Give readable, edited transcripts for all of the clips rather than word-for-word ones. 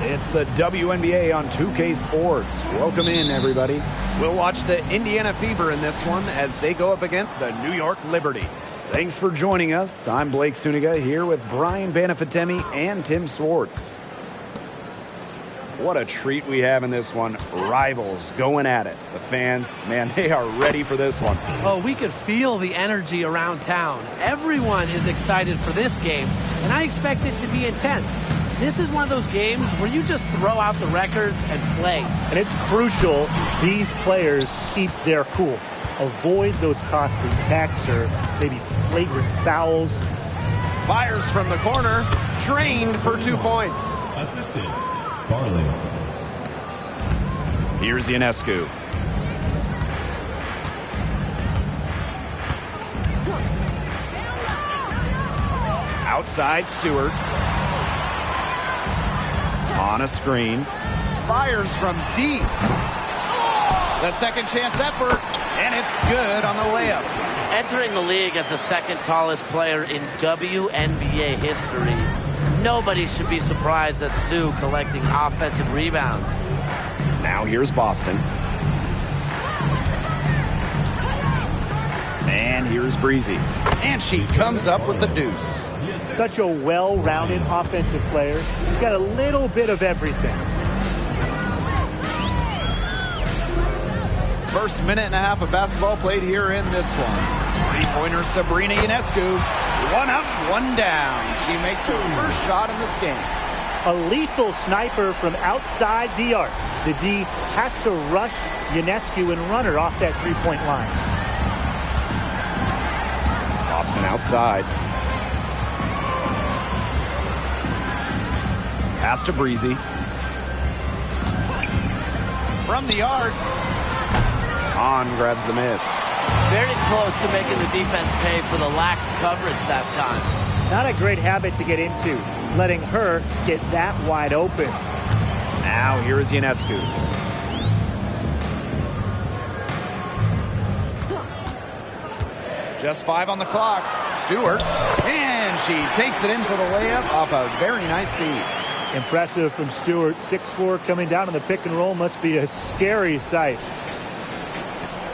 It's the WNBA on 2K Sports. Welcome in, everybody. We'll watch the Indiana Fever in this one as they go up against the New York Liberty. Thanks for joining us. I'm Blake Suniga here with Brian Banafitemi and Tim Swartz. What a treat we have in this one. Rivals going at it. The fans, man, they are ready for this one. Oh, we could feel the energy around town. Everyone is excited for this game, and I expect it to be intense. This is one of those games where you just throw out the records and play. And it's crucial these players keep their cool. Avoid those costly tacks or maybe flagrant fouls. Fires from the corner, trained for 2 points. Assistant, Farley. Here's Ionescu. Outside Stewart. On a screen. Fires from deep. The second chance effort, and it's good on the layup. Entering the league as the second tallest player in WNBA history, nobody should be surprised at Sue collecting offensive rebounds. Now here's Boston. And here's Breezy. And she comes up with the deuce. Such a well-rounded offensive player. He's got a little bit of everything. First minute and a half of basketball played here in this one. Three-pointer Sabrina Ionescu. One up, one down. She makes her first shot in this game. A lethal sniper from outside the arc. The D has to rush Ionescu and run her off that three-point line. Boston outside. Pass to Breezy. From the arc. On grabs the miss. Very close to making the defense pay for the lax coverage that time. Not a great habit to get into, letting her get that wide open. Now here is Ionescu. Just 5 on the clock. Stewart. And she takes it in for the layup off a very nice feed. Impressive from Stewart. 6'4", coming down in the pick and roll must be a scary sight.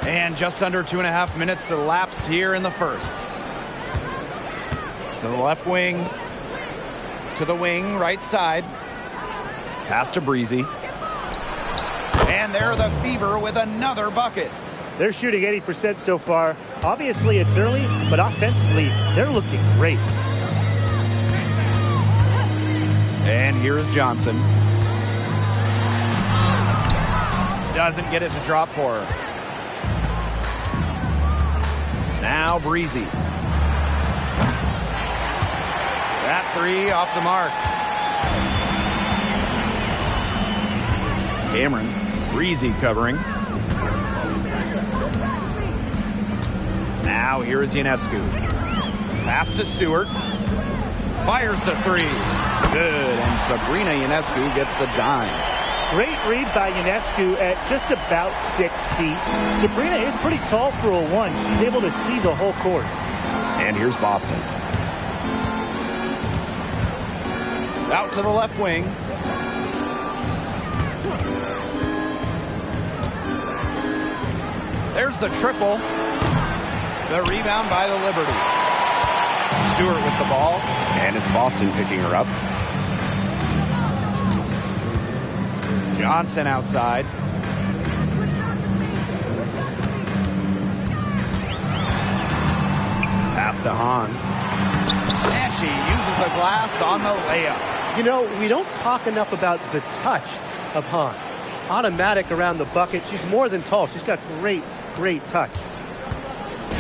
And just under 2.5 minutes elapsed here in the first. To the left wing. To the wing, right side. Pass to Breezy. And there the Fever with another bucket. They're shooting 80% so far. Obviously, it's early, but offensively, they're looking great. And here's Johnson. Doesn't get it to drop for her. Now Breezy. That three off the mark. Cameron. Breezy covering. Now here is Ionescu. Pass to Stewart. Fires the three. Good. And Sabrina Ionescu gets the dime. Great read by Ionescu at just about 6 feet. Sabrina is pretty tall for a 1. She's able to see the whole court. And here's Boston. Out to the left wing. There's the triple. The rebound by the Liberty. Stewart with the ball. And it's Boston picking her up. Johnson outside. Pass to Hahn. And she uses the glass on the layup. You know, we don't talk enough about the touch of Hahn. Automatic around the bucket. She's more than tall. She's got great, great touch.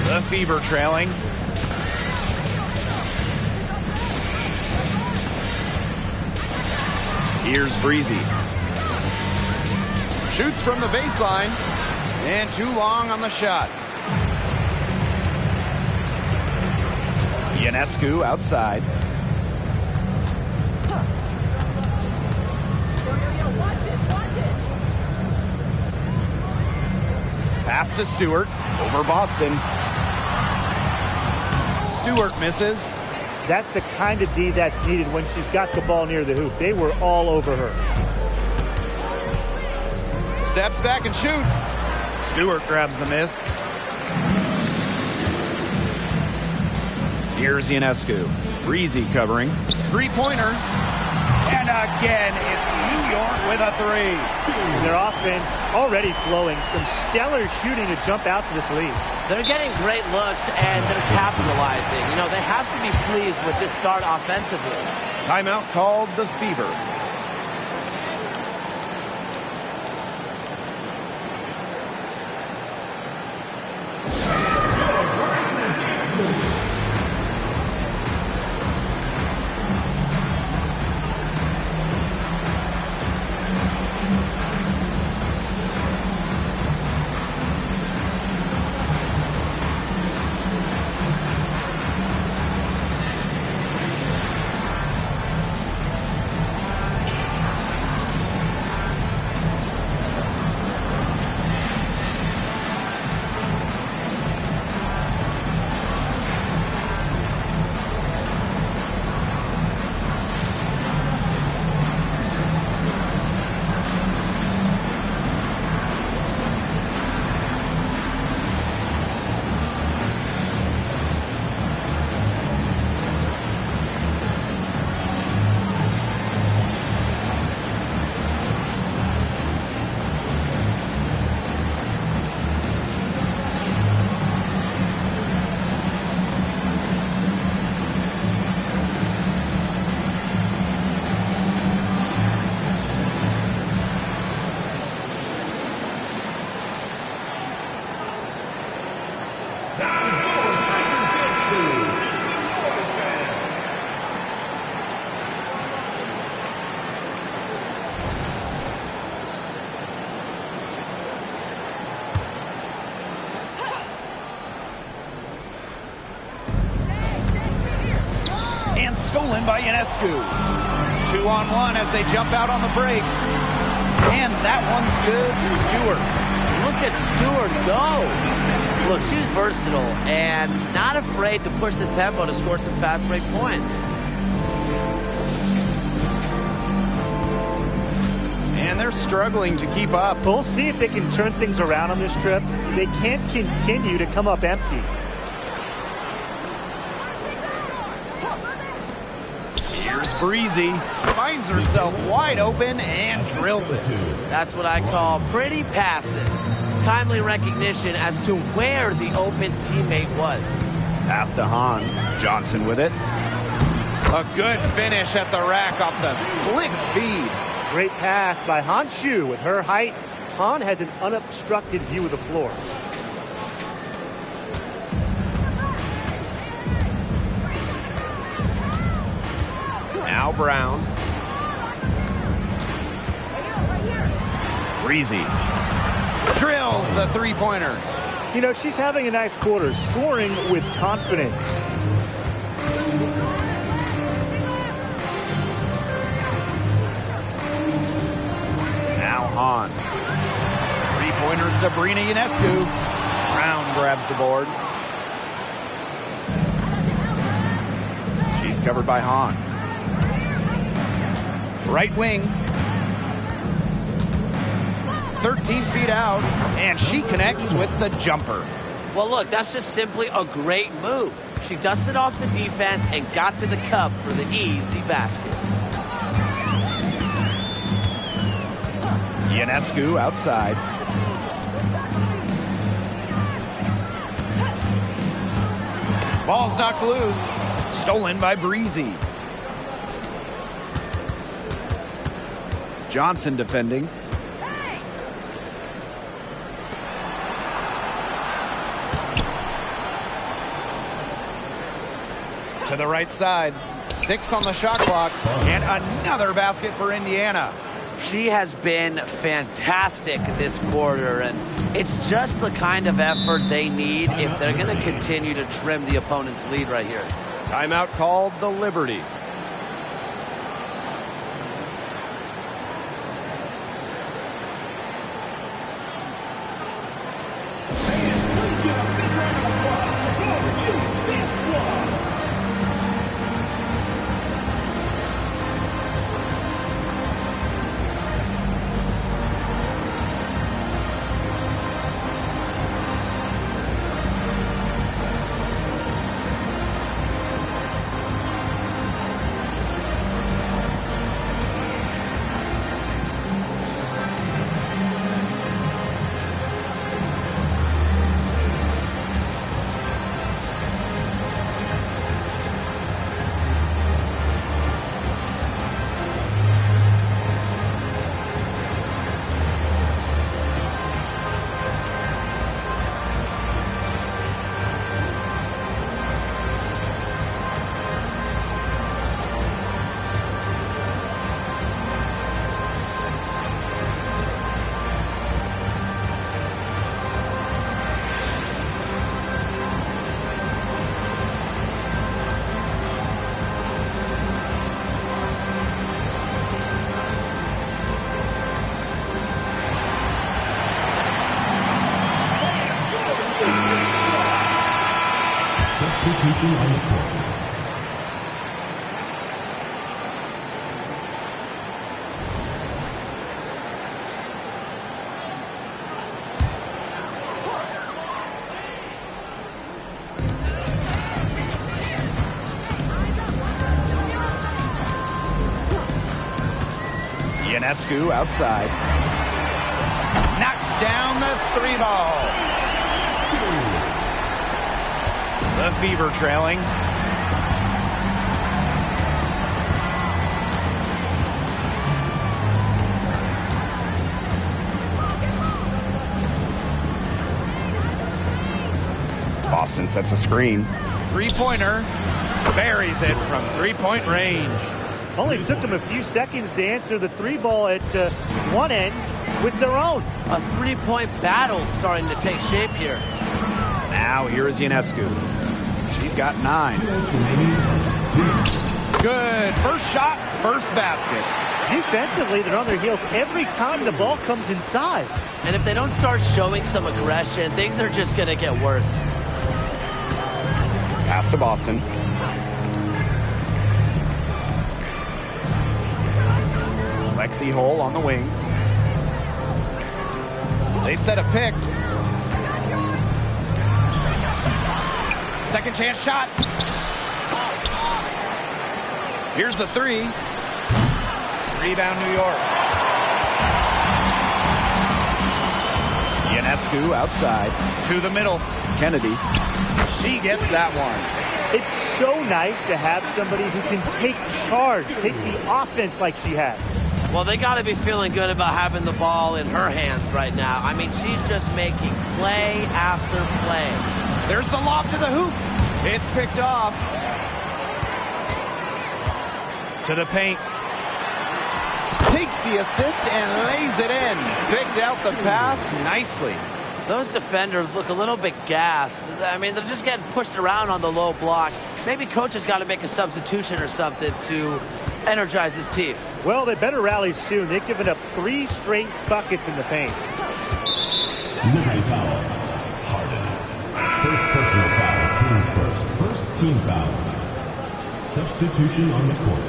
The Fever trailing. Here's Breezy. Shoots from the baseline. And too long on the shot. Ionescu outside. Pass to Stewart. Over Boston. Stewart misses. That's the kind of D that's needed when she's got the ball near the hoop. They were all over her. Steps back and shoots. Stewart grabs the miss. Here's Ionescu. Breezy covering. Three-pointer. And again, it's New York with a three. Their offense already flowing. Some stellar shooting to jump out to this lead. They're getting great looks, and they're capitalizing. You know, they have to be pleased with this start offensively. Timeout called the Fever. Stolen by Ionescu. 2-on-1 as they jump out on the break. And that one's good. Stewart. Look at Stewart go. Look, she's versatile and not afraid to push the tempo to score some fast break points. And they're struggling to keep up. We'll see if they can turn things around on this trip. They can't continue to come up empty. Breezy finds herself wide open and drills it. That's what I call pretty passive. Timely recognition as to where the open teammate was. Pass to Hahn. Johnson with it. A good finish at the rack off the slick feed. Great pass by Han Shu. With her height, Han has an unobstructed view of the floor. Now Brown. Breezy. Drills the three-pointer. You know, she's having a nice quarter, scoring with confidence. Now Hahn. Three-pointer Sabrina Ionescu. Brown grabs the board. She's covered by Hahn. Right wing. 13 feet out, and she connects with the jumper. Well, look, that's just simply a great move. She dusted off the defense and got to the cup for the easy basket. Ionescu outside. Ball's knocked loose. Stolen by Breezy. Johnson defending. To the right side. 6 on the shot clock. And another basket for Indiana. She has been fantastic this quarter, and it's just the kind of effort they need if they're going to continue to trim the opponent's lead right here. Timeout called the Liberty. substitution on the court. Ionescu outside. Knocks down the 3-ball. The Fever trailing. Boston sets a screen. Three-pointer. Buries it from three-point range. Only took them a few seconds to answer the 3-ball at one end with their own. A three-point battle starting to take shape here. Now here is Ionescu. She's got 9. Good. First shot, first basket. Defensively, they're on their heels every time the ball comes inside. And if they don't start showing some aggression, things are just going to get worse. Pass to Boston. Lexi Hole on the wing. They set a pick. Second chance shot. Here's the 3. Rebound, New York. Ionescu outside. To the middle. Kennedy. She gets that one. It's so nice to have somebody who can take charge, take the offense like she has. Well, they got to be feeling good about having the ball in her hands right now. I mean, she's just making play after play. There's the lob to the hoop. It's picked off. To the paint. Takes the assist and lays it in. Picked out the pass nicely. Those defenders look a little bit gassed. I mean, they're just getting pushed around on the low block. Maybe coach has got to make a substitution or something to energize his team. Well, they better rally soon. They've given up 3 straight buckets in the paint. Liberty foul. Harden. First personal foul. Team's first. First team foul. Substitution on the court.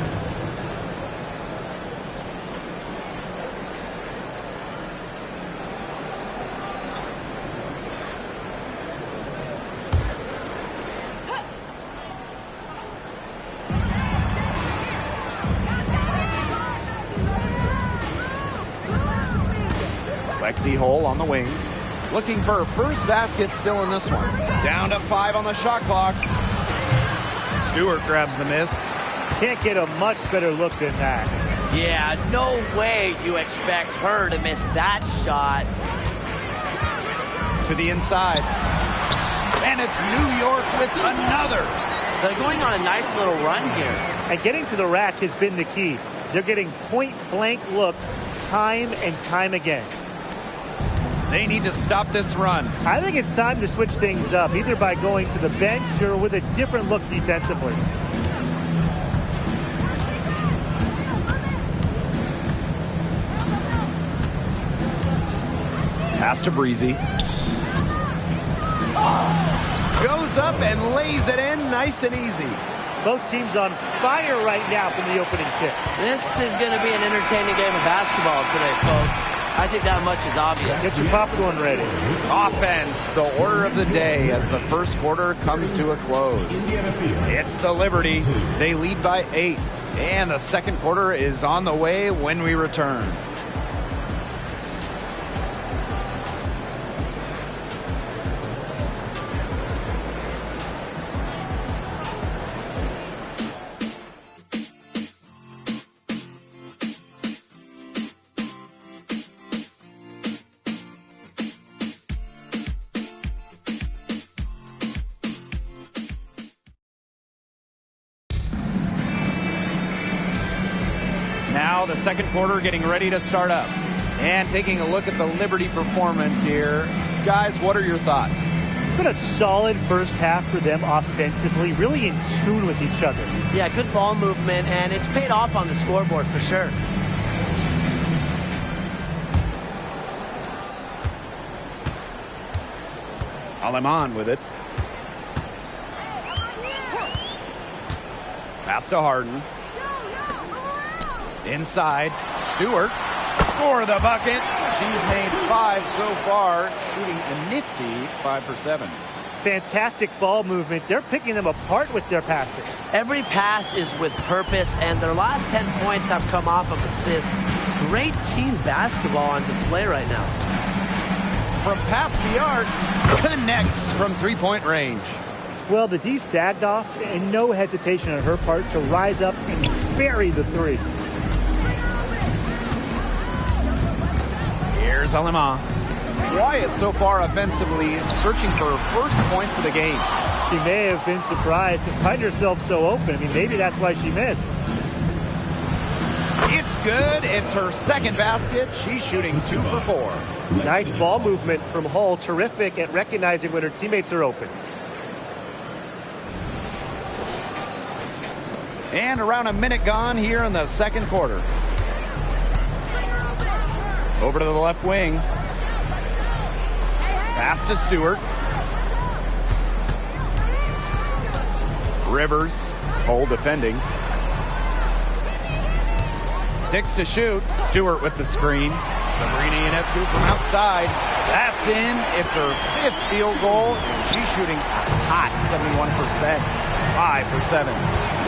Lexi Hole on the wing. Looking for her first basket still in this one. Down to 5 on the shot clock. Stewart grabs the miss. Can't get a much better look than that. Yeah, no way you expect her to miss that shot. To the inside. And it's New York with another. They're going on a nice little run here. And getting to the rack has been the key. They're getting point-blank looks time and time again. They need to stop this run. I think it's time to switch things up, either by going to the bench or with a different look defensively. Pass to Breezy. Goes up and lays it in nice and easy. Both teams on fire right now from the opening tip. This is going to be an entertaining game of basketball today, folks. I think that much is obvious. Get your popcorn ready. Offense, the order of the day as the first quarter comes to a close. It's the Liberty. They lead by 8. And the second quarter is on the way when we return. Now the second quarter getting ready to start up. And taking a look at the Liberty performance here. Guys, what are your thoughts? It's been a solid first half for them offensively, really in tune with each other. Yeah, good ball movement, and it's paid off on the scoreboard for sure. Aleman with it. Pass to Harden. Inside. Stewart. Score the bucket. She's made 5 so far, shooting a nifty 5 for 7. Fantastic ball movement. They're picking them apart with their passing. Every pass is with purpose, and their last 10 points have come off of assists. Great team basketball on display right now. From past the arc, connects from three-point range. Well, the D sagged off, and no hesitation on her part to rise up and bury the three. Here's Alema. Quiet so far offensively, searching for her first points of the game. She may have been surprised to find herself so open. I mean, maybe that's why she missed. It's good. It's her second basket. She's shooting 2 for 4. Nice ball movement from Hull. Terrific at recognizing when her teammates are open. And around a minute gone here in the second quarter. Over to the left wing. Pass to Stewart. Rivers, Hull defending. 6 to shoot. Stewart with the screen. Sabrina Ionescu from outside. That's in. It's her 5th field goal, and she's shooting a hot 71%. 5 for 7.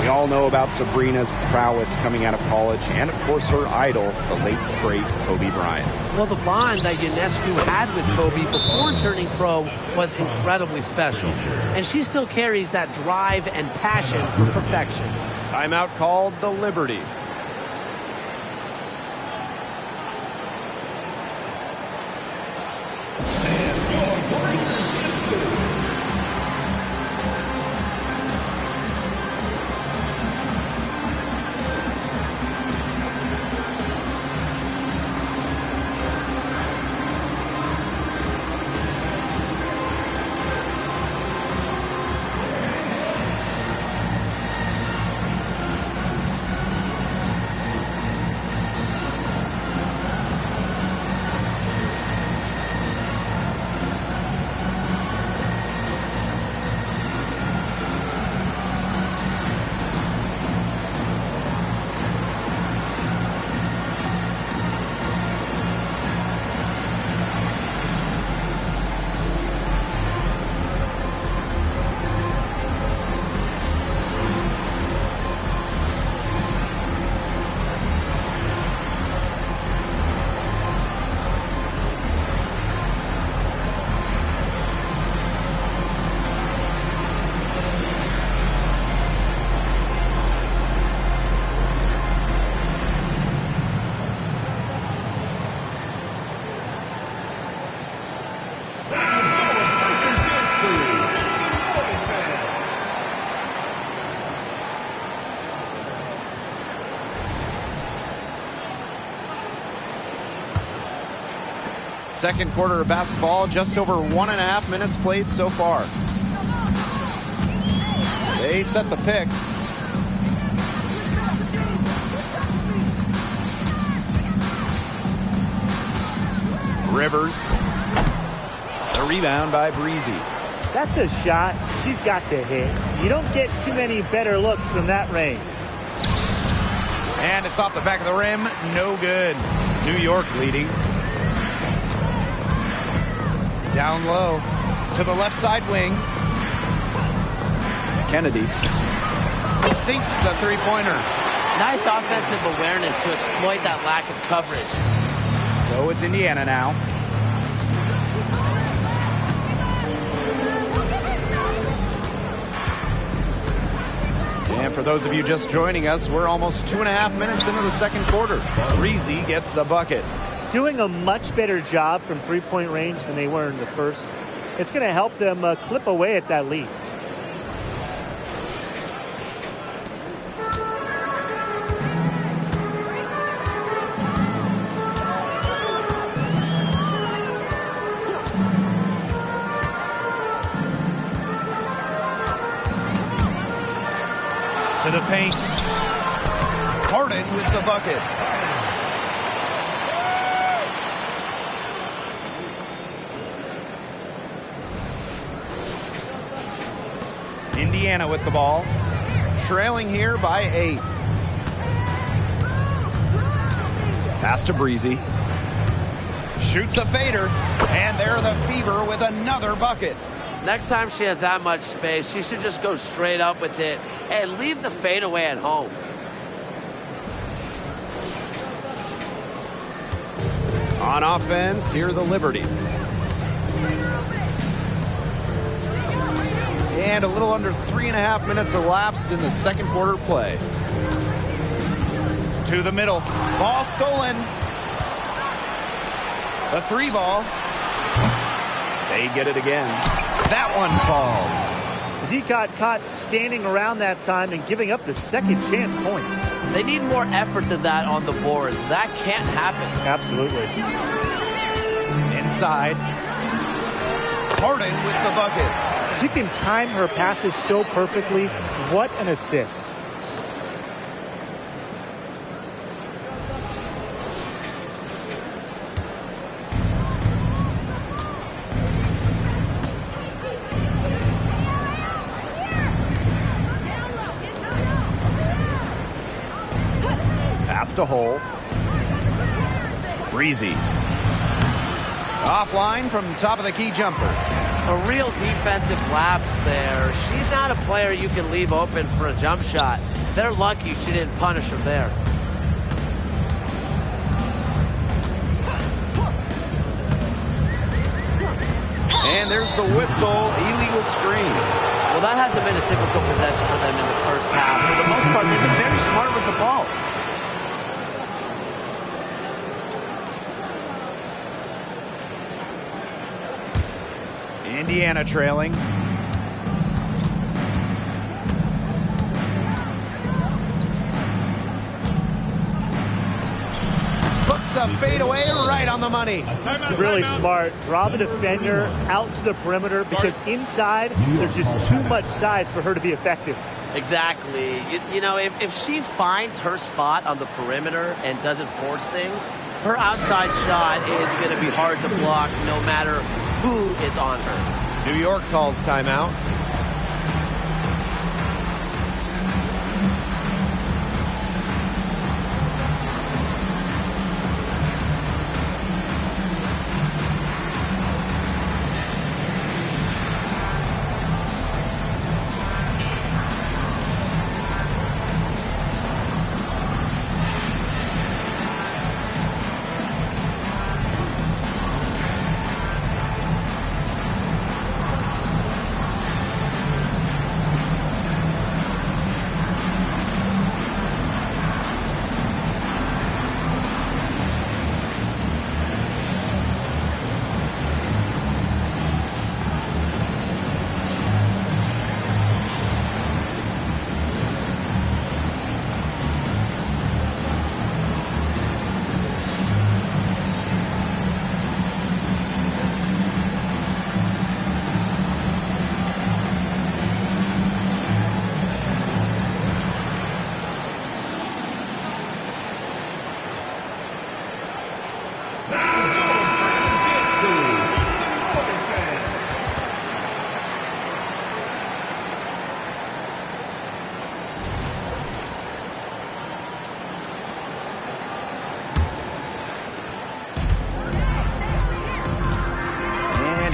We all know about Sabrina's prowess coming out of college, and of course her idol, the late great Kobe Bryant. Well, the bond that Ionescu had with Kobe before turning pro was incredibly special. And she still carries that drive and passion for perfection. Timeout called the Liberty. Second quarter of basketball, just over 1.5 minutes played so far. They set the pick. Rivers. The rebound by Breezy. That's a shot she's got to hit. You don't get too many better looks from that range. And it's off the back of the rim. No good. New York leading. Down low to the left side wing. Kennedy sinks the three-pointer. Nice offensive awareness to exploit that lack of coverage. So it's Indiana now. And for those of you just joining us, we're almost 2.5 minutes into the second quarter. Breezy gets the bucket. Doing a much better job from three-point range than they were in the first. It's going to help them clip away at that lead. To the paint. Harden with the bucket. Indiana with the ball. trailing here by 8. Pass to Breezy. Shoots a fader, and there the Fever with another bucket. Next time she has that much space, she should just go straight up with it and leave the fadeaway at home. On offense, here the Liberty. And a little under 3.5 minutes elapsed in the second quarter play. To the middle. Ball stolen. A 3 ball. They get it again. That one falls. He got caught standing around that time and giving up the second chance points. They need more effort than that on the boards. That can't happen. Absolutely. Inside. Harden with the bucket. She can time her passes so perfectly. What an assist. Pass to Hole. Breezy. Offline from top of the key jumper. A real defensive lapse there. She's not a player you can leave open for a jump shot. They're lucky she didn't punish her there. And there's the whistle, illegal screen. Well, that hasn't been a typical possession for them in the first half. For the most part, they've been very smart with the ball. Indiana trailing. Puts the fadeaway right on the money. Really smart. Draw the defender out to the perimeter because inside there's just too much size for her to be effective. Exactly. You know, if she finds her spot on the perimeter and doesn't force things, her outside shot is going to be hard to block no matter who is on her. New York calls timeout.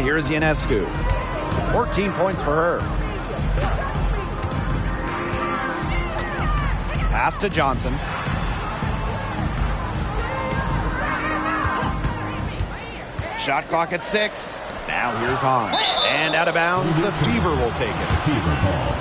Here's Ionescu. 14 points for her. Pass to Johnson. Shot clock at 6. Now here's Hahn. And out of bounds, the Fever will take it. Fever ball.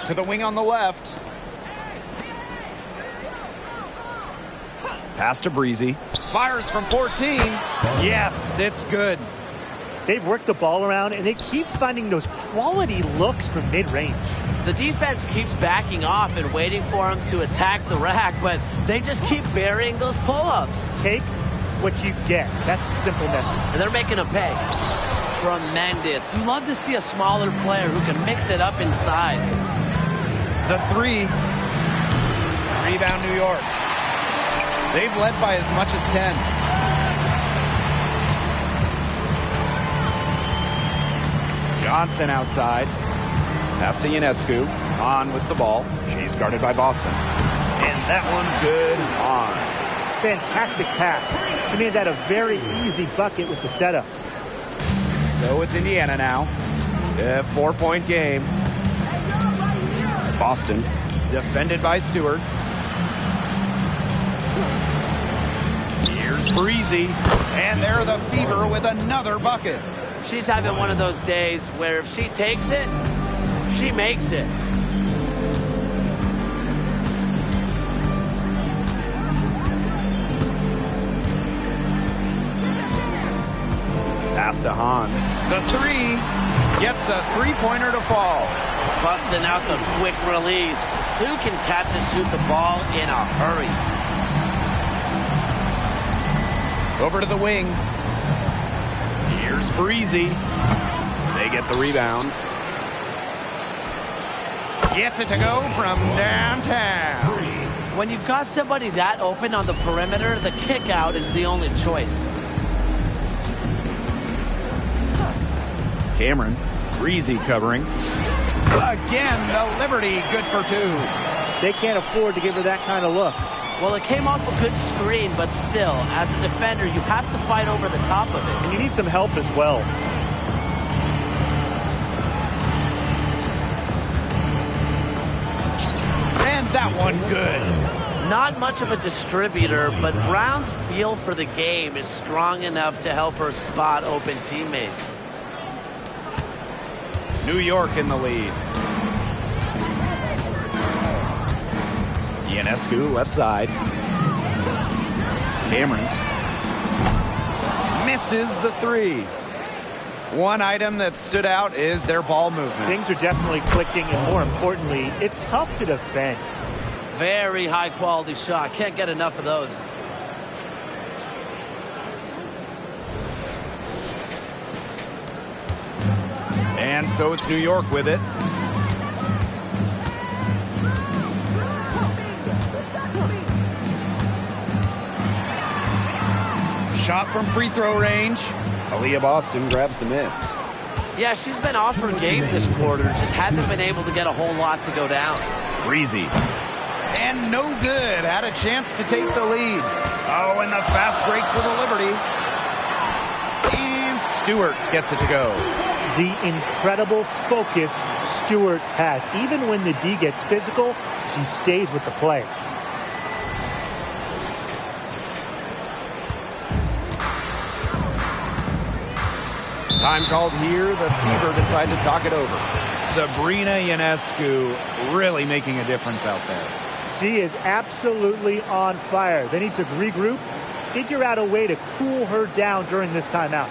To the wing on the left. Pass to Breezy. Fires from 14. Yes, it's good. They've worked the ball around, and they keep finding those quality looks from mid-range. The defense keeps backing off and waiting for them to attack the rack, but they just keep burying those pull-ups. Take what you get. That's the simple message. And they're making them pay. Tremendous. You love to see a smaller player who can mix it up inside. The 3. Rebound, New York. They've led by as much as 10. Johnson outside. Pass to Ionescu. On with the ball. She's guarded by Boston. And that one's good. On. Fantastic pass. She made that a very easy bucket with the setup. So it's Indiana now. A 4-point game. Boston defended by Stewart. Here's Breezy. And they're the Fever with another bucket. She's having one of those days where if she takes it, she makes it. Pass to Hahn. The three gets a three-pointer to fall. Busting out the quick release. Sue can catch and shoot the ball in a hurry. Over to the wing. Here's Breezy. They get the rebound. Gets it to go from downtown. When you've got somebody that open on the perimeter, the kick out is the only choice. Cameron. Breezy covering. Again, the Liberty good for two. They can't afford to give her that kind of look. Well, it came off a good screen, but still, as a defender, you have to fight over the top of it. And you need some help as well. And that one good. Not much of a distributor, but Brown's feel for the game is strong enough to help her spot open teammates. New York in the lead. Ionescu, left side. Cameron. Misses the three. One item that stood out is their ball movement. Things are definitely clicking, and more importantly, it's tough to defend. Very high quality shot. Can't get enough of those. And so it's New York with it. Shot from free throw range. Aaliyah Boston grabs the miss. Yeah, she's been off her game this quarter. Just hasn't been able to get a whole lot to go down. Breezy. And no good. Had a chance to take the lead. Oh, and the fast break for the Liberty. And Stewart gets it to go. The incredible focus Stewart has. Even when the D gets physical, she stays with the play. Time called here. The Fever decide to talk it over. Sabrina Ionescu really making a difference out there. She is absolutely on fire. They need to regroup, figure out a way to cool her down during this timeout.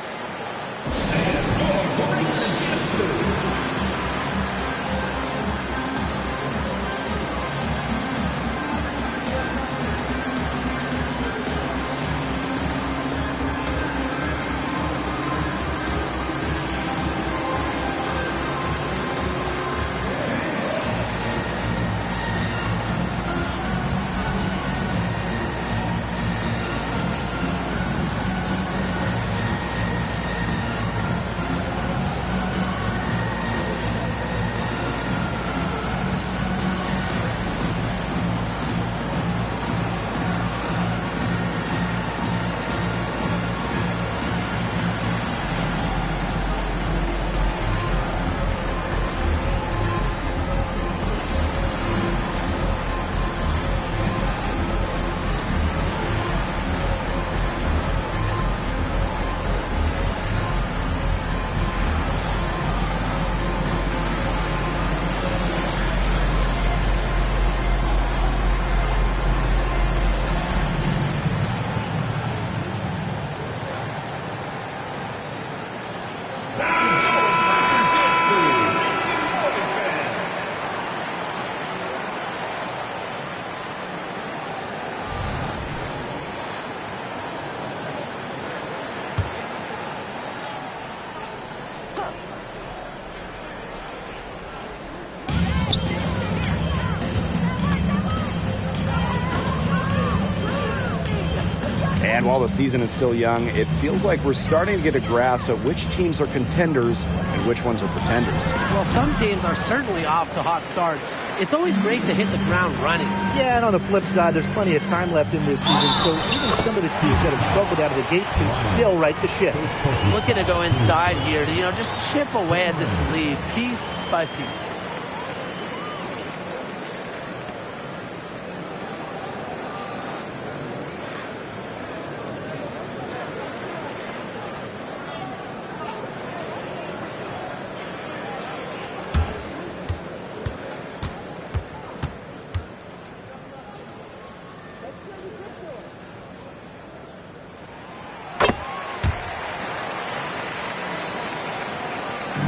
And while the season is still young, it feels like we're starting to get a grasp at which teams are contenders and which ones are pretenders. Well, some teams are certainly off to hot starts. It's always great to hit the ground running. Yeah, and on the flip side, there's plenty of time left in this season, so even some of the teams that have struggled out of the gate can still right the ship. Looking to go inside here to, just chip away at this lead piece by piece.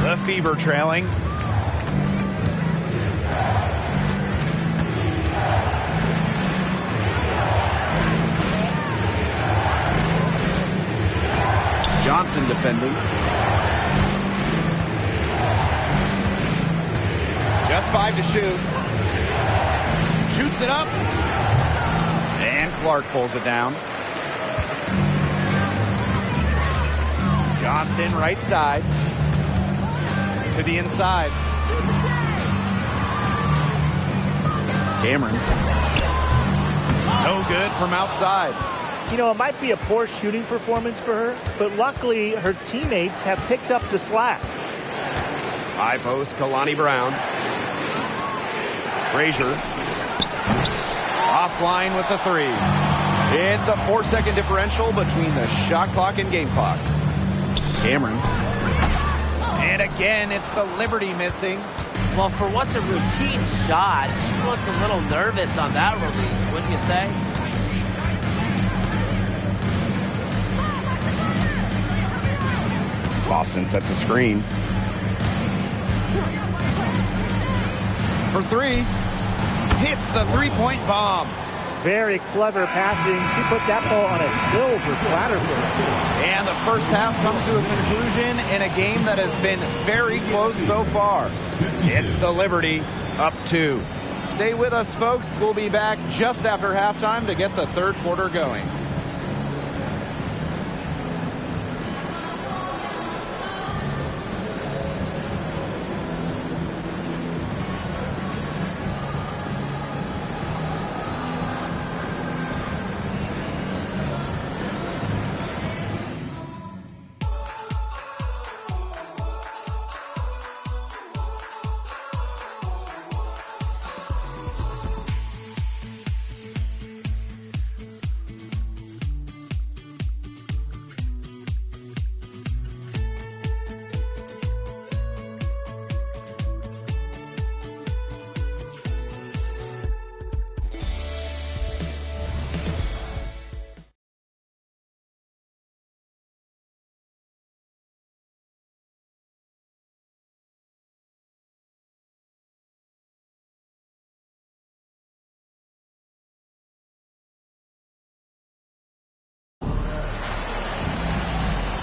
The Fever trailing. Johnson defending. Just 5 to shoot. Shoots it up. And Clark pulls it down. Johnson right side. To the inside. Cameron. No good from outside. You know, it might be a poor shooting performance for her, but luckily her teammates have picked up the slack. High post, Kalani Brown. Frazier. Offline with the 3. It's a 4-second differential between the shot clock and game clock. Cameron. And again, it's the Liberty missing. Well, for what's a routine shot, she looked a little nervous on that release, wouldn't you say? Boston sets a screen. For 3. Hits the 3-point bomb. Very clever passing. She put that ball on a silver platter for us. And the first half comes to a conclusion in a game that has been very close so far. It's the Liberty up 2. Stay with us, folks. We'll be back just after halftime to get the third quarter going.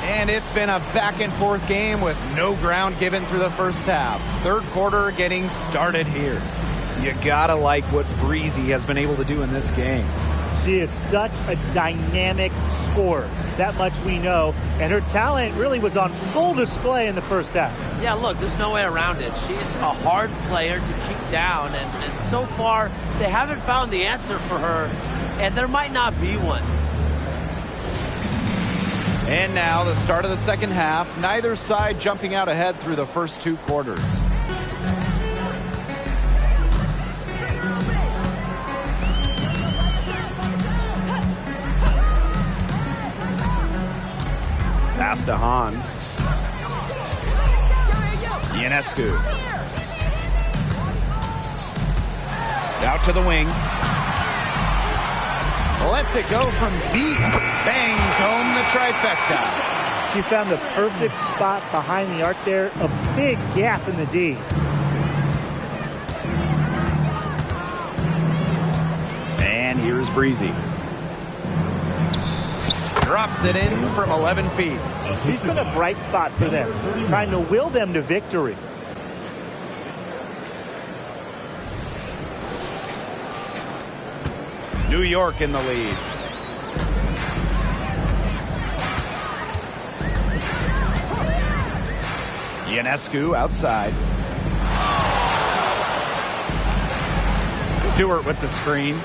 And it's been a back-and-forth game with no ground given through the first half. Third quarter getting started here. You gotta like what Breezy has been able to do in this game. She is such a dynamic scorer. That much we know. And her talent really was on full display in the first half. Yeah, look, there's no way around it. She's a hard player to keep down. And so far, they haven't found the answer for her. And there might not be one. And now the start of the second half. Neither side jumping out ahead through the first 2 quarters. Pass to Hahn. Ionescu. Out to the wing. Lets it go from deep. Bangs home the trifecta. She found the perfect spot behind the arc there. A big gap in the D. And here's Breezy. Drops it in from 11 feet. She's been a bright spot for them, trying to will them to victory. New York in the lead. Ionescu outside. Stewart with the screen.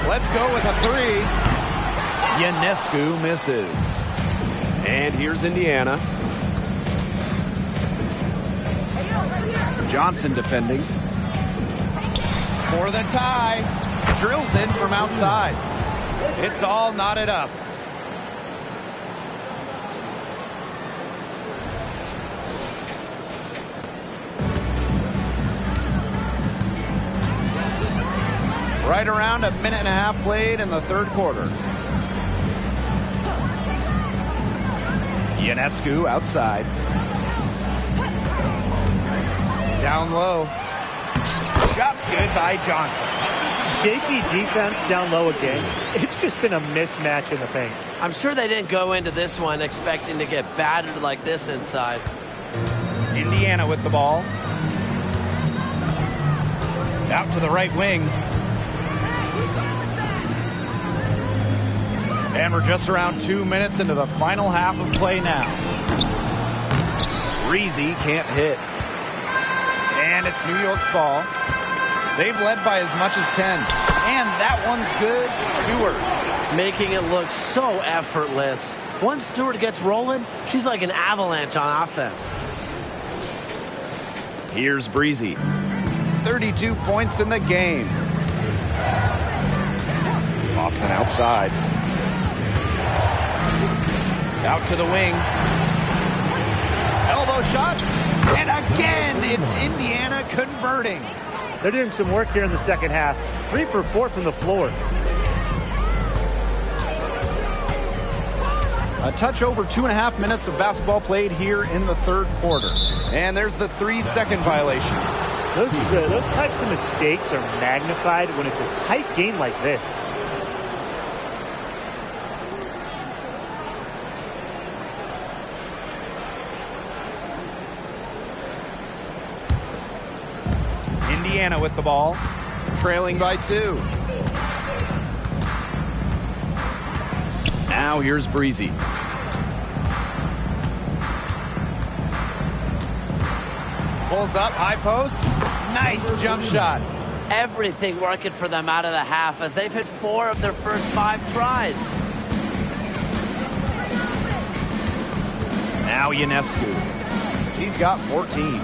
Let's go with a three. Ionescu misses. And here's Indiana. Johnson defending. For the tie. Drills in from outside. It's all knotted up. Right around a minute and a half played in the third quarter. Ionescu outside. Down low. Shot's good by Johnson. Shaky defense down low again. It's just been a mismatch in the paint. I'm sure they didn't go into this one expecting to get battered like this inside. Indiana with the ball. Out to the right wing. And we're just around 2 minutes into the final half of play now. Breezy can't hit. And it's New York's ball. They've led by as much as 10. And that one's good. Stewart. Making it look so effortless. Once Stewart gets rolling, she's like an avalanche on offense. Here's Breezy. 32 points in the game. Austin outside. Out to the wing. Elbow shot. And again, it's Indiana converting. They're doing some work here in the second half. 3 for 4 from the floor. A touch over 2.5 minutes of basketball played here in the third quarter. And there's the 3-second violation. Those types of mistakes are magnified when it's a tight game like this. Indiana with the ball, trailing by 2. Now here's Breezy. Pulls up, high post. Nice jump shot. Everything working for them out of the half as they've hit 4 of their first 5 tries. Now Ionescu. He's got 14.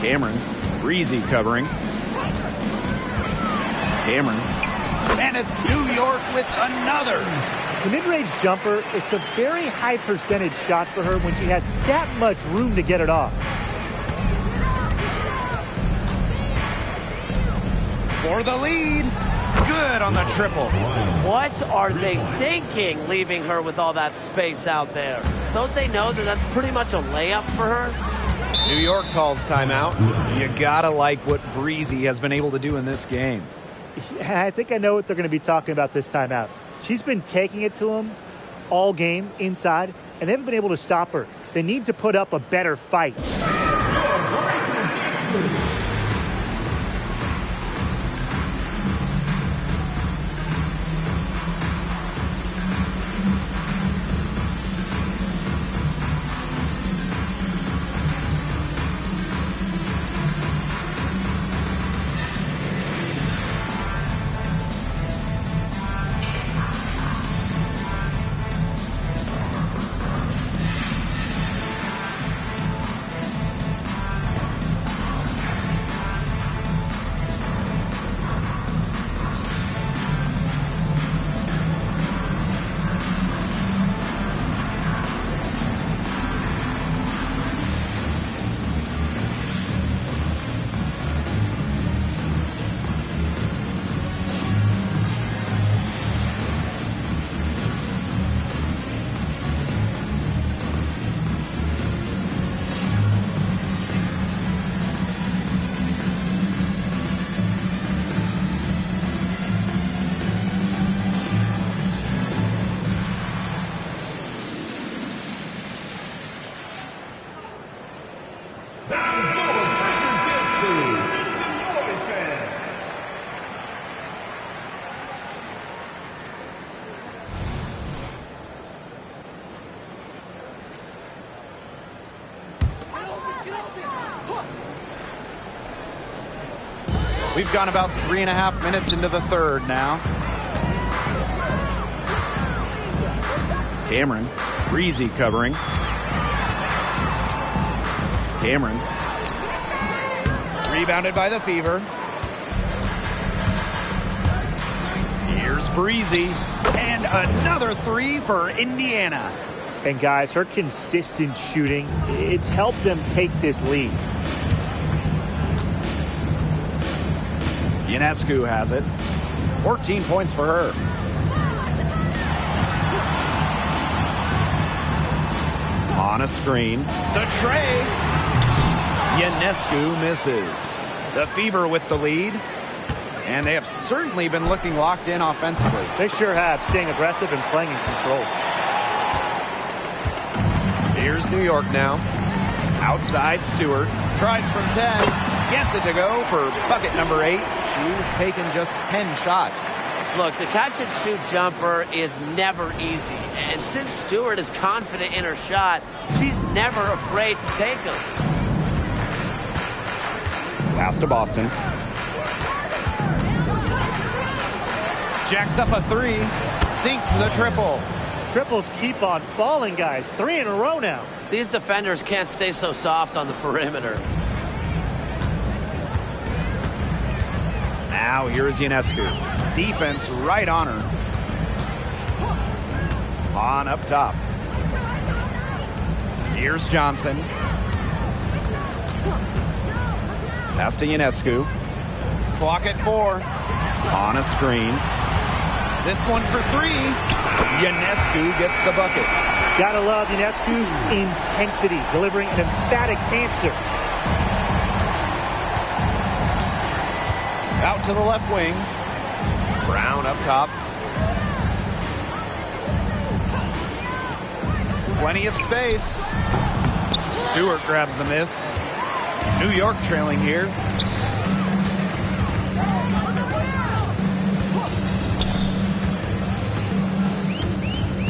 Cameron, Breezy covering. Cameron. And it's New York with another. The mid-range jumper, it's a very high percentage shot for her when she has that much room to get it off. For the lead. Good on the triple. What are they thinking, leaving her with all that space out there? Don't they know that that's pretty much a layup for her? New York calls timeout. You gotta like what Breezy has been able to do in this game. I think I know what they're going to be talking about this timeout. She's been taking it to them all game inside, and they haven't been able to stop her. They need to put up a better fight. We've gone about 3.5 minutes into the third now. Cameron, Breezy covering. Cameron. Rebounded by the Fever. Here's Breezy. And another three for Indiana. And guys, her consistent shooting, it's helped them take this lead. Ionescu has it. 14 points for her. On a screen. The tray. Ionescu misses. The Fever with the lead. And they have certainly been looking locked in offensively. They sure have, staying aggressive and playing in control. Here's New York now. Outside Stewart. Tries from 10. Gets it to go for bucket number 8. She's taken just 10 shots. Look, the catch-and-shoot jumper is never easy. And since Stewart is confident in her shot, she's never afraid to take them. Pass to Boston. Jacks up a 3. Sinks the triple. Triples keep on falling, guys. 3 in a row now. These defenders can't stay so soft on the perimeter. Now here's Ionescu. Defense right on her. On up top. Here's Johnson. Pass to Ionescu. Clock at 4. On a screen. This one for 3. Ionescu gets the bucket. Gotta love Ionescu's intensity, delivering an emphatic answer. Out to the left wing. Brown up top. Plenty of space. Stewart grabs the miss. New York trailing here.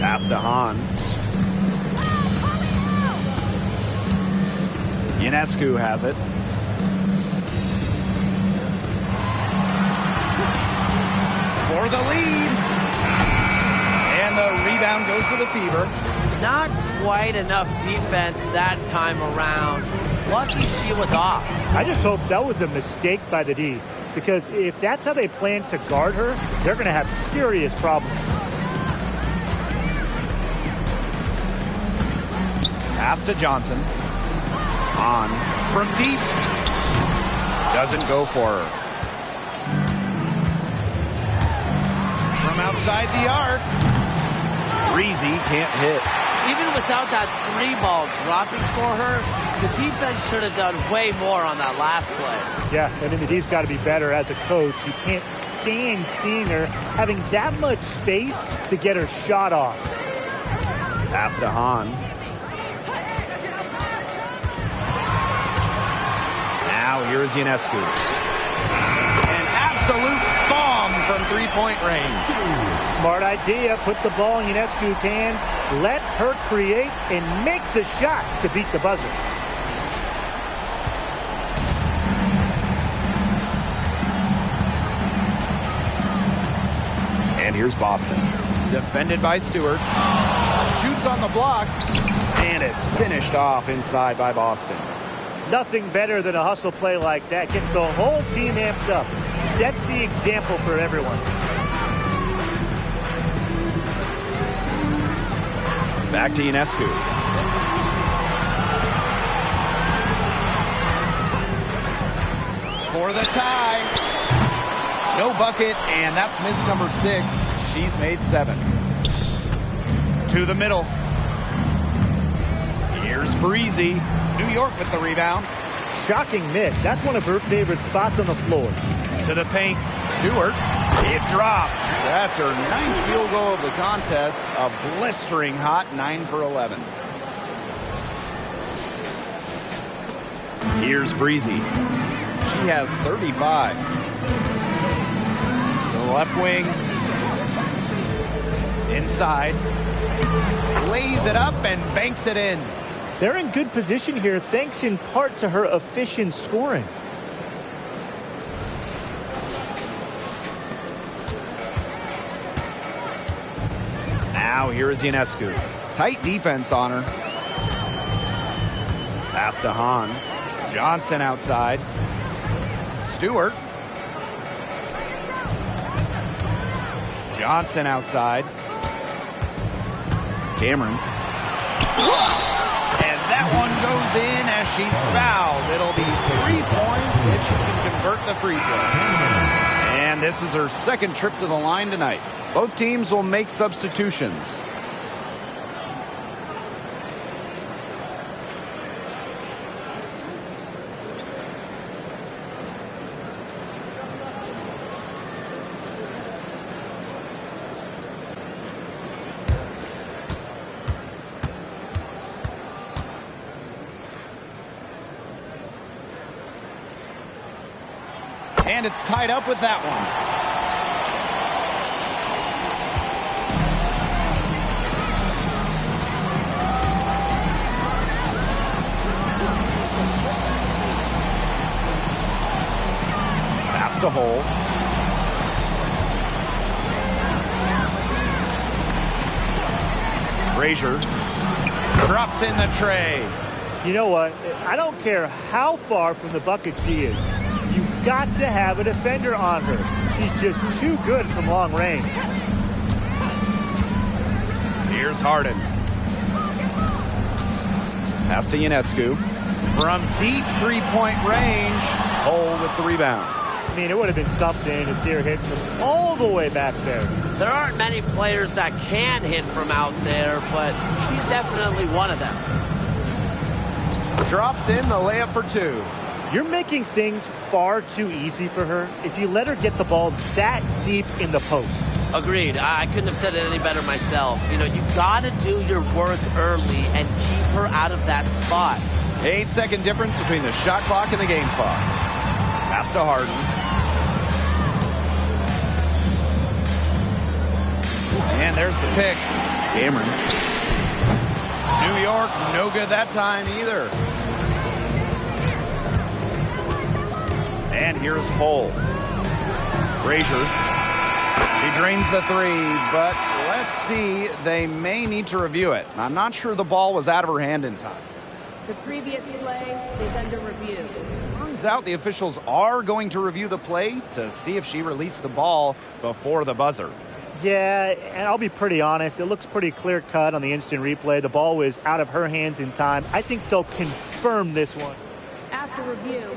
Pass to Hahn. Ionescu has it. For the lead. And the rebound goes to the Fever. Not quite enough defense that time around. Lucky she was off. I just hope that was a mistake by the D, because if that's how they plan to guard her, they're going to have serious problems. Pass to Johnson. On from deep. Doesn't go for her. From outside the arc. Breezy can't hit. Even without that 3 ball dropping for her, the defense should have done way more on that last play. Yeah, and the D's got to be better as a coach. You can't stand seeing her having that much space to get her shot off. Pass to Hahn. Now here's Ionescu. An absolute bomb from 3-point range. Smart idea. Put the ball in Ionescu's hands. Let her create and make the shot to beat the buzzer. And here's Boston. Defended by Stewart. Shoots on the block. And it's finished off inside by Boston. Nothing better than a hustle play like that. Gets the whole team amped up. Sets the example for everyone. Back to Ionescu. For the tie. No bucket, and that's miss number 6. She's made 7. To the middle. Here's Breezy. New York with the rebound. Shocking miss. That's one of her favorite spots on the floor. To the paint. Stewart. It drops. That's her 9th field goal of the contest. A blistering hot 9 for 11. Here's Breezy. She has 35. To the left wing. Inside. Lays it up and banks it in. They're in good position here, thanks in part to her efficient scoring. Now here is Ionescu. Tight defense on her. Pass to Hahn. Johnson outside. Stewart. Johnson outside. Cameron. And that one goes in as she's fouled. It'll be 3 points if she can convert the free throw. And this is her second trip to the line tonight. Both teams will make substitutions. And it's tied up with that one. Pass to Hole. Frazier drops in the tray. You know what? I don't care how far from the bucket she is. You've got to have a defender on her. She's just too good from long range. Here's Harden. Pass to Ionescu. From deep three-point range, Hole with the rebound. I mean, it would have been something to see her hit from all the way back there. There aren't many players that can hit from out there, but she's definitely one of them. Drops in the layup for two. You're making things far too easy for her if you let her get the ball that deep in the post. Agreed. I couldn't have said it any better myself. You know, you got to do your work early and keep her out of that spot. 8-second difference between the shot clock and the game clock. Pass to Harden. And there's the pick. Cameron. New York, no good that time either. And here's Hole. Frazier. She drains the three, but let's see. They may need to review it. I'm not sure the ball was out of her hand in time. The previous play is under review. Turns out the officials are going to review the play to see if she released the ball before the buzzer. Yeah, and I'll be pretty honest. It looks pretty clear-cut on the instant replay. The ball was out of her hands in time. I think they'll confirm this one. After review,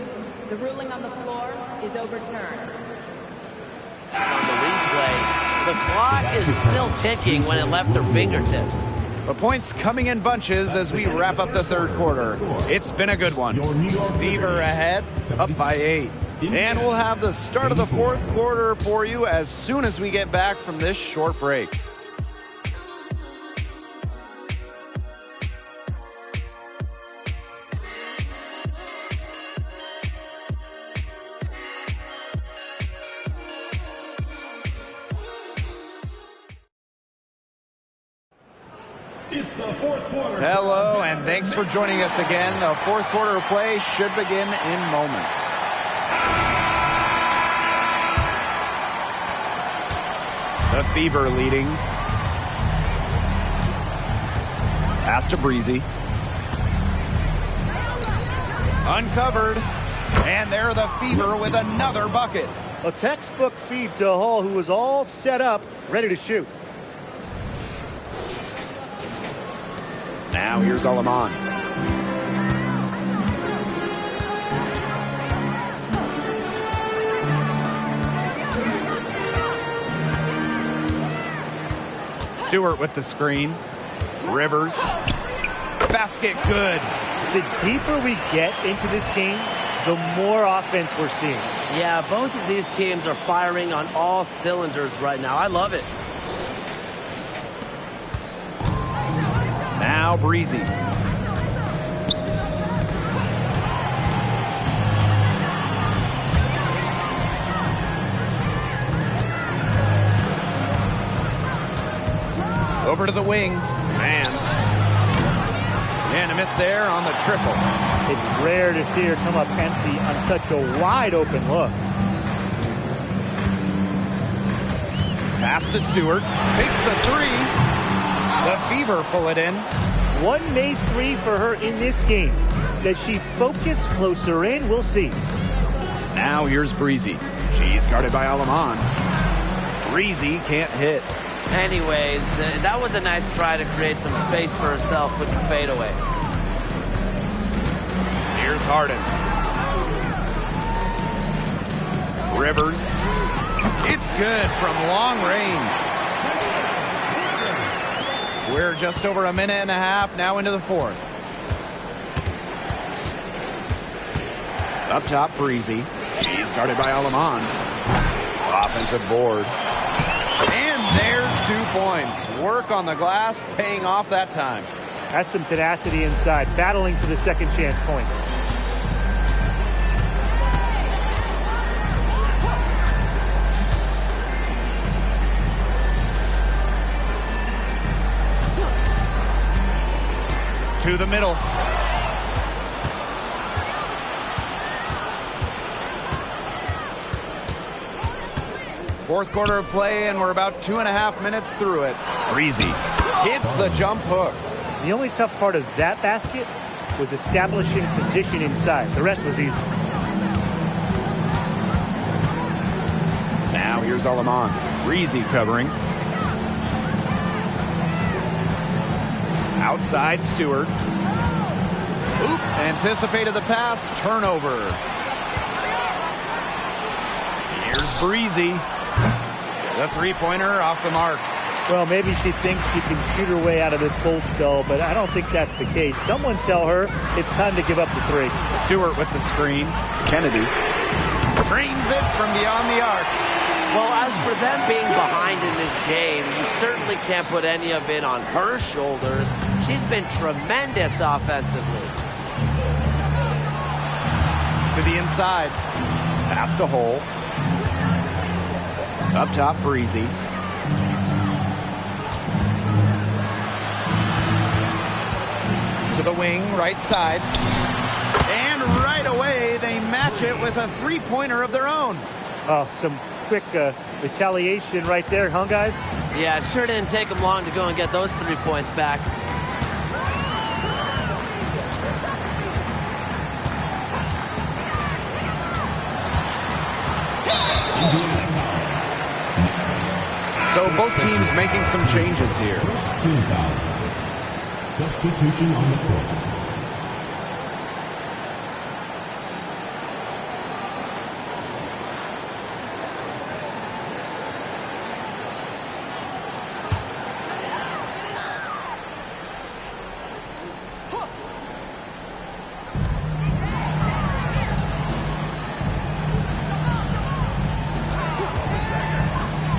the ruling on the floor is overturned. On the replay, the clock is still ticking when it left her fingertips. The points coming in bunches as we wrap up the third quarter. It's been a good one. Fever ahead, up by 8. And we'll have the start of the fourth quarter for you as soon as we get back from this short break. It's the fourth quarter. Hello, and thanks for joining us again. The fourth quarter of play should begin in moments. The Fever leading. Pass to Breezy. Uncovered. And there the Fever with another bucket. A textbook feed to Hall, who was all set up, ready to shoot. Now here's Alaman. Stewart with the screen. Rivers. Basket good. The deeper we get into this game, the more offense we're seeing. Yeah, both of these teams are firing on all cylinders right now. I love it. Now Breezy. Over to the wing. Man. And a miss there on the triple. It's rare to see her come up empty on such a wide open look. Pass to Stewart. Takes the three. The Fever pull it in. One made three for her in this game. Does she focus closer in? We'll see. Now here's Breezy. She's guarded by Alaman. Breezy can't hit. Anyways, that was a nice try to create some space for herself with the fadeaway. Here's Harden. Rivers. It's good from long range. We're just over a minute and a half now into the fourth. Up top, Breezy. She's guarded by Alaman. Offensive board. And there's 2 points. Work on the glass, paying off that time. That's some tenacity inside, battling for the second chance points. To the middle. Fourth quarter of play, and we're about 2.5 minutes through it. Breezy. Hits the jump hook. The only tough part of that basket was establishing position inside. The rest was easy. Now here's Alaman. Breezy covering. Outside, Stewart. Oop, anticipated the pass, turnover. Here's Breezy. The three-pointer off the mark. Well, maybe she thinks she can shoot her way out of this cold spell, but I don't think that's the case. Someone tell her it's time to give up the three. Stewart with the screen. Kennedy. Drains it from beyond the arc. Well, as for them being behind in this game, you certainly can't put any of it on her shoulders. She's been tremendous offensively. To the inside. Past a hole. Up top, Breezy. To the wing, right side. And right away, they match it with a three-pointer of their own. Oh, some quick retaliation right there, huh, guys? Yeah, it sure didn't take them long to go and get those 3 points back. So both teams making some changes here. First team foul. Substitution on the court.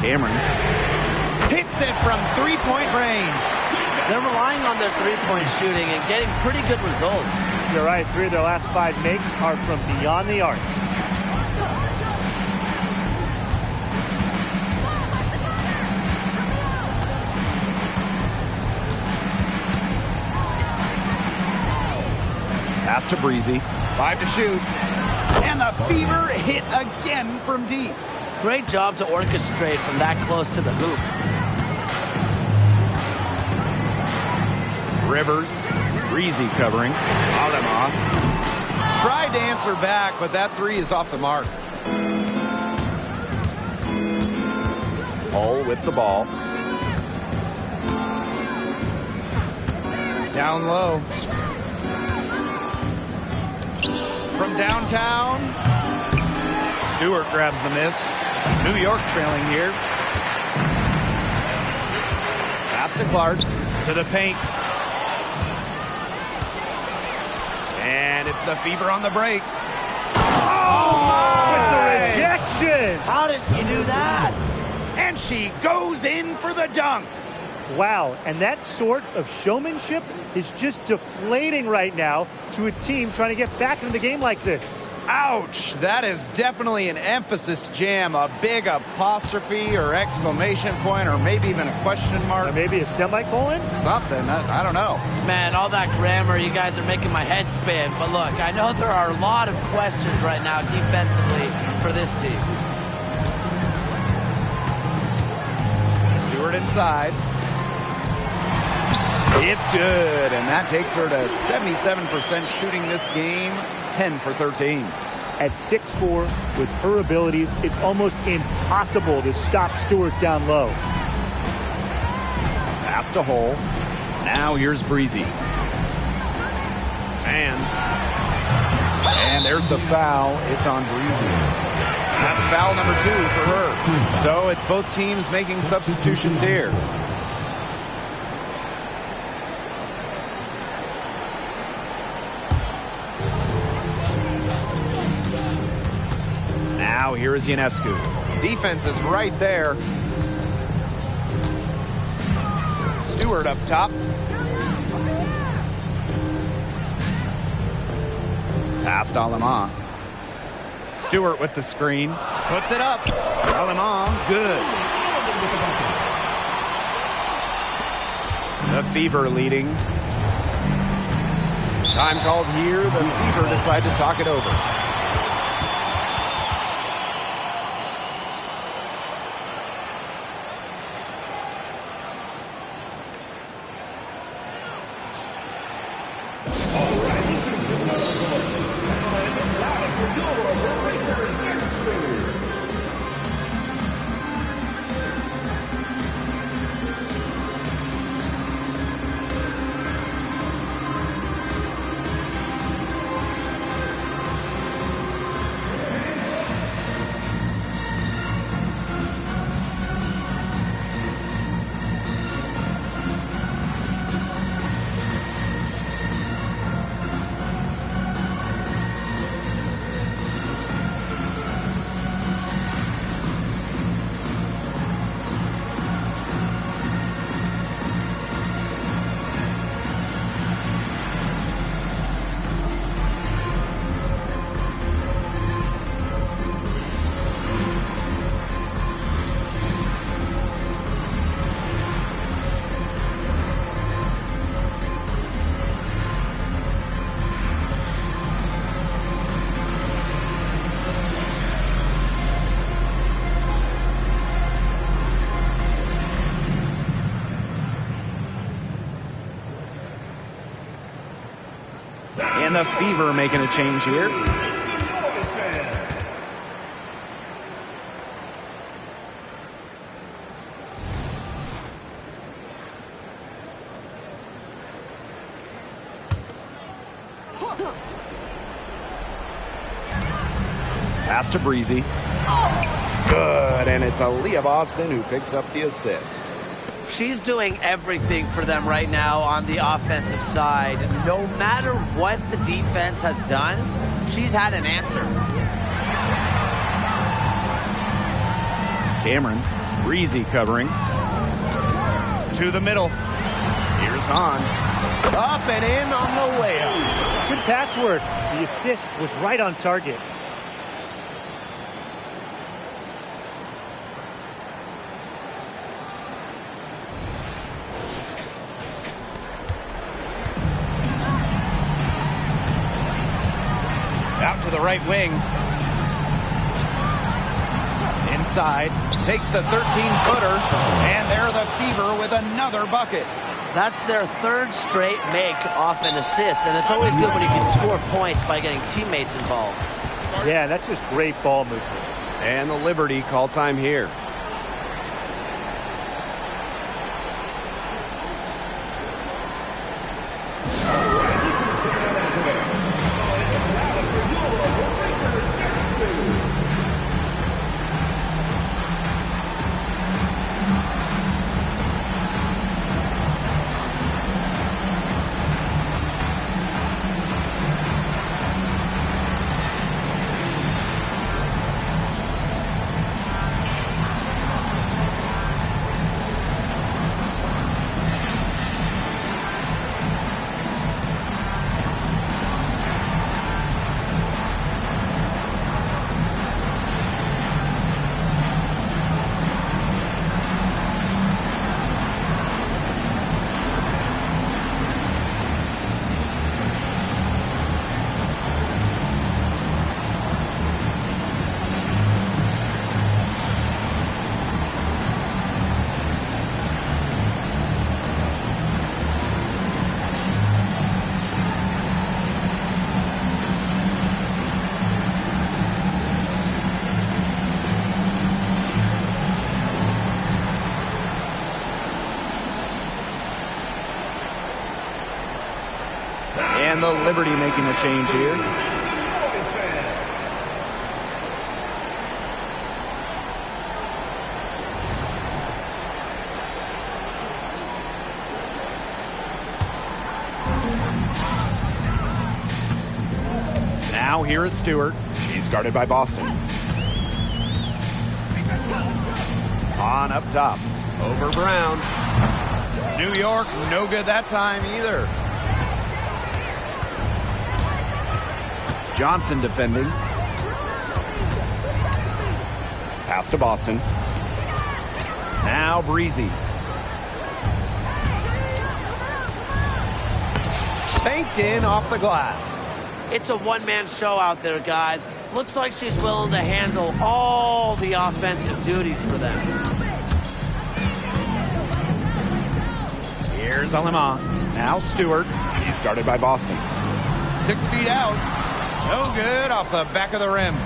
Cameron. Hits it from three-point range. They're relying on their three-point shooting and getting pretty good results. You're right. 3 of their last 5 makes are from beyond the arc. Pass to Breezy. 5 to shoot. And the Fever hit again from deep. Great job to orchestrate from that close to the hoop. Rivers. Breezy covering. Alama. Tried to answer back, but that three is off the mark. Hull with the ball. Down low. From downtown. Stewart grabs the miss. New York trailing here. Pass to Clark. To the paint. And it's the Fever on the break. With the rejection! How did she do that? And she goes in for the dunk. Wow, and that sort of showmanship is just deflating right now to a team trying to get back into the game like this. Ouch! That is definitely an emphasis jam, a big apostrophe or exclamation point, or maybe even a question mark. Or maybe a semicolon? Something, I don't know. Man, all that grammar, you guys are making my head spin. But look, I know there are a lot of questions right now defensively for this team. Stewart inside. It's good, and that takes her to 77% shooting this game, 10 for 13. At 6'4", with her abilities, it's almost impossible to stop Stewart down low. Pass to Hull. Now here's Breezy. And there's the foul. It's on Breezy. That's foul number 2 for her. So it's both teams making substitutions here. Now here is Ionescu. Defense is right there. Stewart up top. Past Alemán. Stewart with the screen. Puts it up. Alemán, good. The Fever leading. Time called here. The Fever decide to talk it over. And the Fever making a change here. Pass to Breezy. Good, and it's Aaliyah Boston who picks up the assist. She's doing everything for them right now on the offensive side. No matter what the defense has done, she's had an answer. Cameron, Breezy covering. To the middle. Here's Hahn. Up and in on the layup. Good pass work. The assist was right on target. Out to the right wing. Inside. Takes the 13-footer. And they're the Fever with another bucket. That's their third straight make off an assist. And it's always good when you can score points by getting teammates involved. Yeah, that's just great ball movement. And the Liberty call time here. And the Liberty making a change here. Now here is Stewart. She's guarded by Boston. On up top. Over Brown. New York, no good that time either. Johnson defending. Pass to Boston. Now Breezy. Banked in off the glass. It's a one-man show out there, guys. Looks like she's willing to handle all the offensive duties for them. Here's Alema. Now Stewart. He's guarded by Boston. 6 feet out. No good off the back of the rim.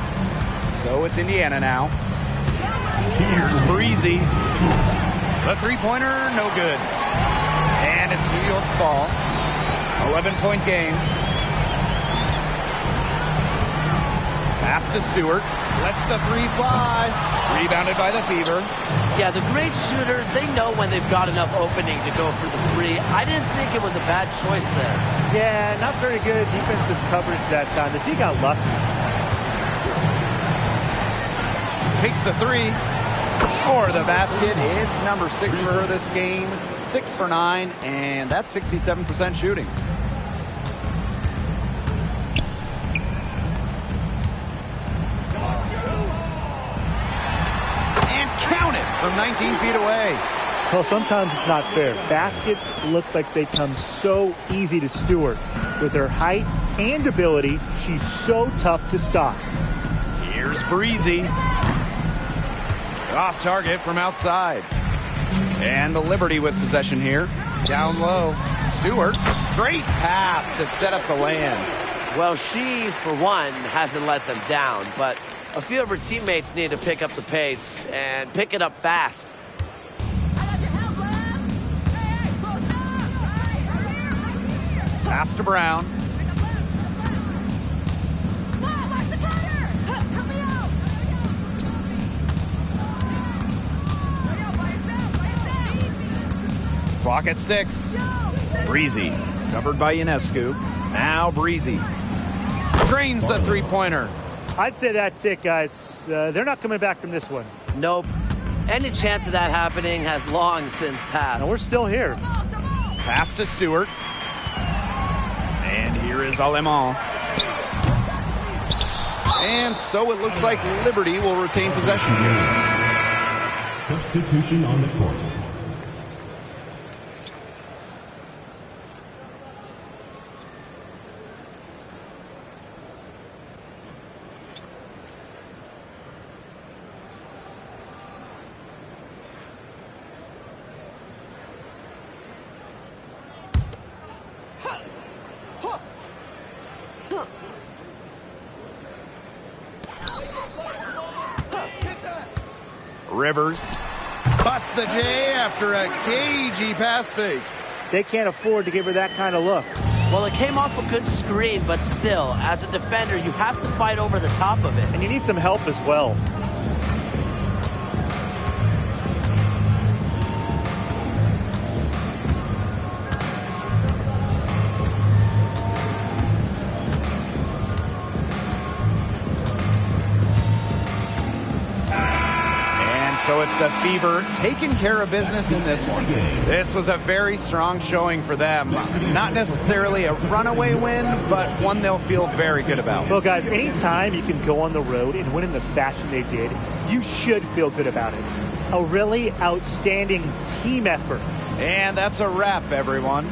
So it's Indiana now. Here's Breezy. The three-pointer, no good. And it's New York's ball. 11-point game. Pass to Stewart. Lets the three fly. Rebounded by the Fever. Yeah, the great shooters, they know when they've got enough opening to go for the three. I didn't think it was a bad choice there. Yeah, not very good defensive coverage that time. The team got lucky. Takes the three. Score the basket. It's number 6 for her this game. 6 for 9, and that's 67% shooting. From 19 feet away. Well, sometimes it's not fair. Baskets look like they come so easy to Stewart. With her height and ability, she's so tough to stop. Here's Breezy. Off target from outside. And the Liberty with possession here. Down low. Stewart. Great pass to set up the land. Well, she, for one, hasn't let them down, but a few of her teammates need to pick up the pace and pick it up fast. Pass to Brown. Clock at 6. Breezy. Covered by Ionescu. Now Breezy. Drains the three-pointer. I'd say that's it, guys. They're not coming back from this one. Nope. Any chance of that happening has long since passed. No, we're still here. Pass to Stewart. And here is Alema. And so it looks like Liberty will retain possession here. Substitution on the court. Rivers busts the J after a cagey pass fake. They can't afford to give her that kind of look. Well, it came off a good screen, but still, as a defender, you have to fight over the top of it. And you need some help as well. So it's the Fever taking care of business in this one. This was a very strong showing for them. Not necessarily a runaway win, but one they'll feel very good about. Well, guys, anytime you can go on the road and win in the fashion they did, you should feel good about it. A really outstanding team effort. And that's a wrap, everyone.